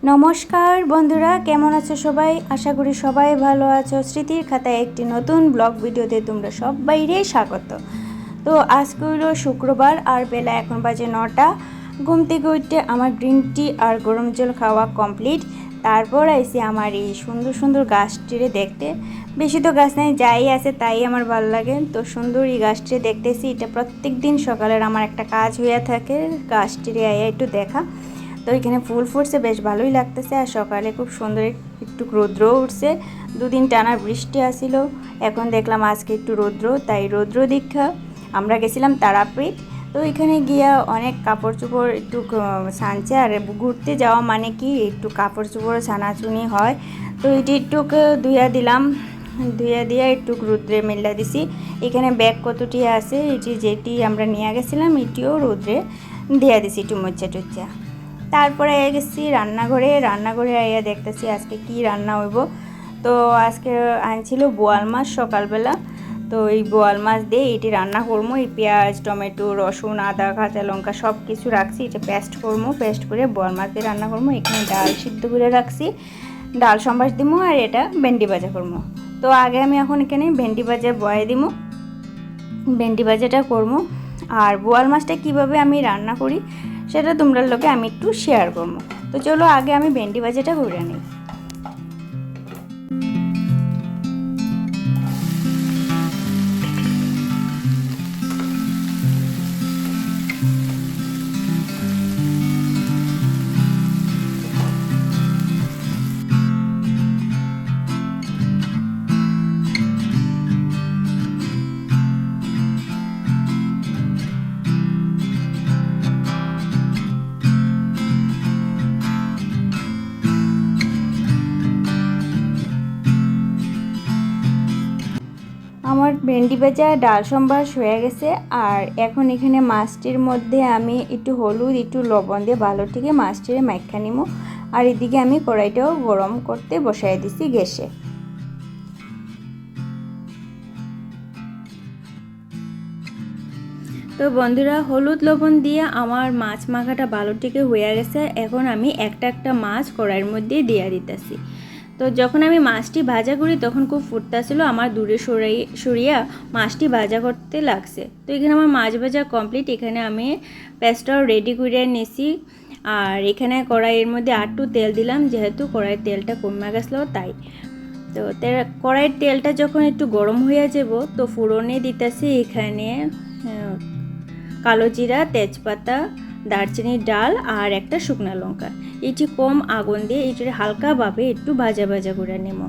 नमस्कार बंधुरा केमन आछो सबाई आशा करी सबाई भालो आछो। स्मृतिर खाताय एकटी नतून ब्लग भिडियोते तोमरा सबाइरे स्वागत। तो आजके हलो शुक्रबार और बेला एखन बाजे 9टा। घुम थेके उठे आमार ग्रीन टी और गरम जल खावा कमप्लीट। तारपर आइछि आमार एई सुंदर सुंदर गाछटिरे देखते। बेशी तो गाछ नाई, जाई आछे ताई आमार भालो लागे। तो सुंदर एई गाछटिरे देखतेछि। एटा प्रत्येक दिन सकालेर आमार एकटा काज हइया थाके, गाछटिरे आइया एकटु देखा। तो एखाने फुल फुटছে বেশ ভালোই লাগতেছে। আর সকালে খুব সুন্দর একটু রৌদ্র উঠছে। দুদিন টানা বৃষ্টি আসিল, এখন দেখলাম আজকে একটু রৌদ্র, তাই রৌদ্র দেখা আমরা গেছিলাম তারাপীঠ। তো এখানে গিয়া অনেক কাপড় চোপড় একটু ছানছে। আর ঘুরতে যাওয়া মানে কি একটু কাপড় চোপড় ছানাছুনি হয়। তো এটি একটু ধুইয়া দিলাম, ধুইয়া দিয়ে একটু রৌদ্রে মেলা দিছি। এখানে ব্যাগ কতটি আছে, এটি যেটি আমরা নিয়ে গেছিলাম এটিও রৌদ্রে দিয়া দিছি একটু মোচা টুচা। তারপরে আইয়া গেছি রান্নাঘরে আইয়া দেখতেছি আজকে কি রান্না হইব। তো আজকে আনছিল বোয়াল মাছ সকালবেলা। তো এই বোয়াল মাছ দিয়ে এটি রান্না করবো। এই পেঁয়াজ টমেটো রসুন আদা কাঁচা লঙ্কা সব কিছু রাখছি, এটা পেস্ট করবো। পেস্ট করে বোয়াল মাছ দিয়ে রান্না করবো। এখানে ডাল সিদ্ধ করে রাখছি, ডাল সম্বাস দিব। আর এটা ভেন্ডি ভাজা করবো। তো আগে আমি এখন এখানে ভেন্ডি ভাজা বয়ে দিব, ভেন্ডি ভাজাটা করবো। আর বোয়াল মাছটা কীভাবে আমি রান্না করি সেটা তোমরা লোকে আমি একটু শেয়ার করবো। তো চলো আগে আমি ভেন্ডি ভাজাটা করে নিই। আমার ভেন্ডি ভাজা ডাল সম্বাস হয়ে গেছে। আর এখন এখানে মাছটির মধ্যে আমি একটু হলুদ একটু লবণ দিয়ে ভালো থেকে মাছটিরে মাইখা নিব। আর এদিকে আমি কড়াইটাও গরম করতে বসাই দিছি গ্যাসে। তো বন্ধুরা হলুদ লবণ দিয়ে আমার মাছ মাখাটা ভালো থেকে হয়ে গেছে। এখন আমি একটা একটা মাছ কড়াইয়ের মধ্যে দিয়ে দিতেছি। তো যখন আমি মাছটি ভাজা করি তখন খুব ফুটতেছিল, আমার দূরে সরিয়া মাছটি ভাজা করতে লাগছে। তো এখানে আমার মাছ ভাজা কমপ্লিট। এখানে আমি পেস্টটাও রেডি করে নিয়েছি। আর এখানে কড়াইয়ের মধ্যে একটু তেল দিলাম, যেহেতু কড়াইয়ের তেলটা কমে গেছিলো তাই। তো কড়াইয়ের তেলটা যখন একটু গরম হয়ে যাব তো ফোড়নে দিতেছি এখানে কালো জিরা তেজপাতা দারচিনি ডাল আর একটা শুকনো লঙ্কা। এটি কম আগুন দিয়ে এটি হালকাভাবে একটু ভাজা ভাজা করে নেব।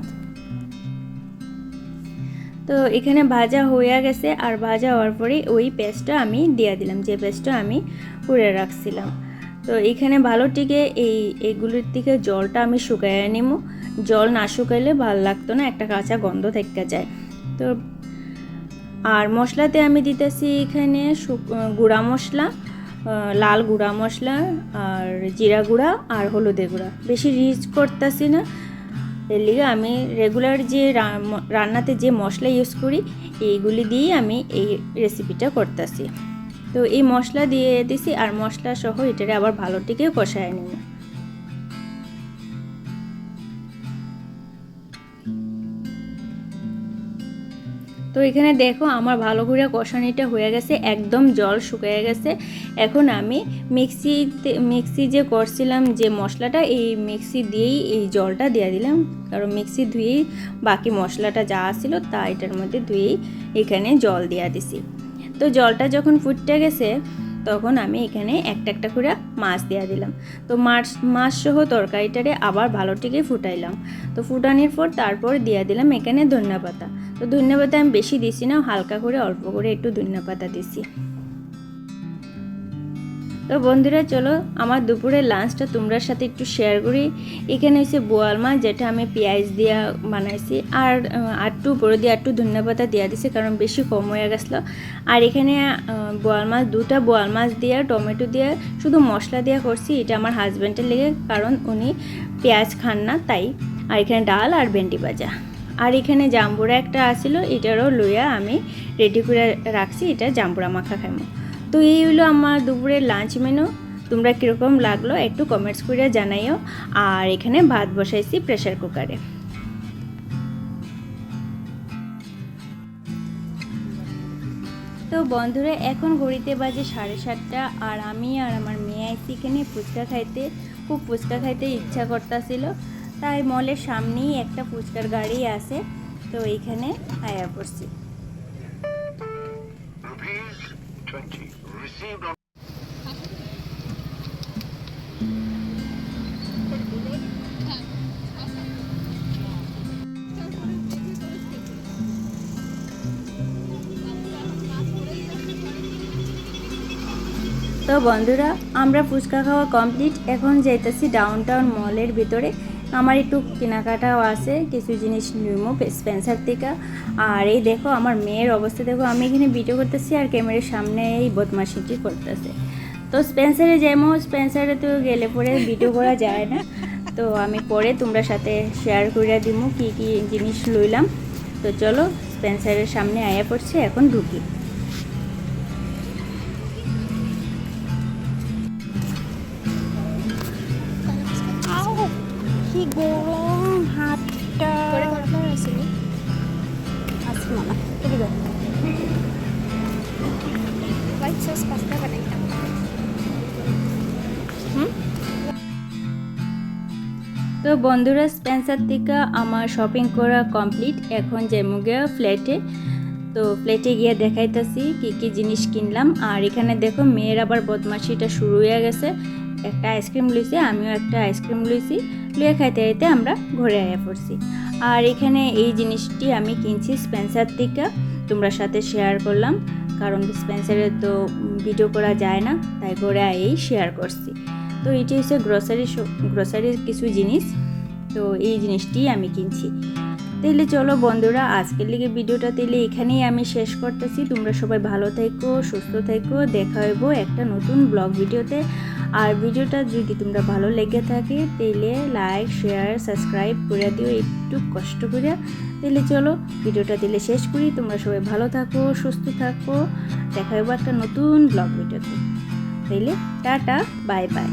তো এখানে ভাজা হয়ে গেছে। আর ভাজা হওয়ার পরে ওই পেস্টটা আমি দিয়ে দিলাম, যে পেস্টটা আমি করে রাখছিলাম। তো এখানে ভালো টিকে এইগুলির থেকে জলটা আমি শুকাইয়ে নেব। জল না শুকাইলে ভালো লাগতো না, একটা কাঁচা গন্ধ থেকে যায়। তো আর মশলাতে আমি দিতেছি এখানে গুঁড়া মশলা, লাল গুঁড়া মশলা আর জিরা গুঁড়া আর হলুদের গুঁড়া। বেশি রিচ করতেছি না, এর লিগে আমি রেগুলার যে রান্নাতে যে মশলা ইউজ করি এইগুলি দিয়েই আমি এই রেসিপিটা করতেছি। তো এই মশলা দিয়ে দিছি আর মশলা সহ এটারে আবার ভালো টিকে কষায় নিব। তো এখানে দেখো আমার ভালো করে কষানিটা হয়ে গেছে, একদম জল শুকিয়ে গেছে। এখন আমি মিক্সি যে করছিলাম যে মশলাটা, এই মিক্সি দিয়েই এই জলটা দিয়ে দিলাম। কারণ মিক্সি ধুয়েই বাকি মশলাটা যা ছিল তা এটার মধ্যে ধুয়েই এখানে জল দিয়ে দিছি। তো জলটা যখন ফুটতে গেছে তখন আমি এখানে একটা একটা করে মাছ দিয়ে দিলাম। তো মাছ সহ তরকারিটারে আবার ভালো থেকে ফুটাইলাম। তো ফুটানোর পর তারপর দিয়ে দিলাম এখানে ধনিয়া পাতা। তো ধনিয়া পাতা আমি বেশি দিছি না, হালকা করে অল্প করে একটু ধনিয়া পাতা দিছি। তো বন্ধুরা চলো আমার দুপুরের লাঞ্চটা তোমরা সাথে একটু শেয়ার করি। এখানে হচ্ছে বোয়াল মাছ, যেটা আমি পেঁয়াজ দিয়ে বানাইছি। আর একটু উপরে দিয়ে একটু ধনিয়া পাতা দিয়ে দিছি, কারণ বেশি কম হয়ে গেছিলো। আর এখানে বোয়াল মাছ দুটা বোয়াল মাছ দিয়ে টমেটো দিয়ে শুধু মশলা দিয়ে করছি। এটা আমার হাজব্যান্ডের লেগে, কারণ উনি পেঁয়াজ খান না তাই। আর এখানে ডাল আর ভেন্ডি ভাজা। আর এখানে জাম্বুরা একটা আসিল, এটারও লইয়া আমি রেডি করে রাখছি, এটা জাম্বুরা মাখা খাইমো। তো এই হলো আমার দুপুরের লাঞ্চ মেনু। তোমরা কীরকম লাগলো একটু কমেন্টস করে জানাইও। আর এখানে ভাত বসাইছি প্রেসার কুকারে। তো বন্ধুরা এখন ঘড়িতে বাজে 7:30 আর আমি আর আমার মেয়ে আইছি এখানে ফুচকা খাইতে। খুব ফুচকা খাইতে ইচ্ছা করতেছিল, তাই মলের সামনেই একটা ফুচকার গাড়ি আছে, তো এইখানে আয়া পড়ছি। তো বন্ধুরা আমরা ফুচকা খাওয়া কমপ্লিট, এখন যাইতেছি ডাউনটাউন মলের ভিতরে। আমার একটু কেনাকাটাও আছে, কিছু জিনিস নিমো স্পেন্সার থেকে। আর এই দেখো আমার মেয়ের অবস্থা দেখো, আমি এখানে ভিডিও করতেছি আর ক্যামেরার সামনে এই বদমাশিটি করতেছে। তো স্পেন্সারে যাইমো, স্পেন্সারে তো গেলে পরে ভিডিও করা যায় না, তো আমি পরে তোমরা সাথে শেয়ার করে দিব কি কি জিনিস লইলাম। তো চলো স্পেন্সারের সামনে আয়া পড়ছে, এখন ঢুকি। কি গরম হাতটা তো বন্ধুরা স্পেন্সার থেকে আমার শপিং করা কমপ্লিট, এখন যাইমু গিয়া ফ্ল্যাটে। তো ফ্ল্যাটে গিয়ে দেখাইতেছি কি কি জিনিস কিনলাম। আর এখানে দেখো মেয়ের আবার বদমাশিটা শুরু হয়ে গেছে, একটা আইসক্রিম লইছে, আমিও একটা আইসক্রিম লইছি, লুয়ে খাইতে খাইতে আমরা ঘরে আয়া পড়ছি। আর এখানে এই জিনিসটি আমি কিনছি স্পেন্সার থেকে, তোমরা সাথে শেয়ার করলাম, কারণ স্পেন্সারে তো ভিডিও করা যায় না, তাই ঘরে আয়েই শেয়ার করছি। তো এটি হচ্ছে গ্রসারির কিছু জিনিস, তো এই জিনিসটি আমি কিনছি। তাইলে চলো বন্ধুরা আজকের লিগে ভিডিওটা তাইলে এখানেই আমি শেষ করতেছি। তোমরা সবাই ভালো থেকো, সুস্থ থেকো, দেখা হইব একটা নতুন ব্লগ ভিডিওতে। আর ভিডিওটা যদি তোমরা ভালো লেগে থাকে তাইলে লাইক শেয়ার সাবস্ক্রাইব করে দিও একটু কষ্ট করে। তাইলে চলো ভিডিওটা দিলে শেষ করি। তোমরা সবাই ভালো থাকো, সুস্থ থাকো, দেখা হইব একটা নতুন ব্লগ ভিডিওতে। তাইলে টাটা, বাই বাই।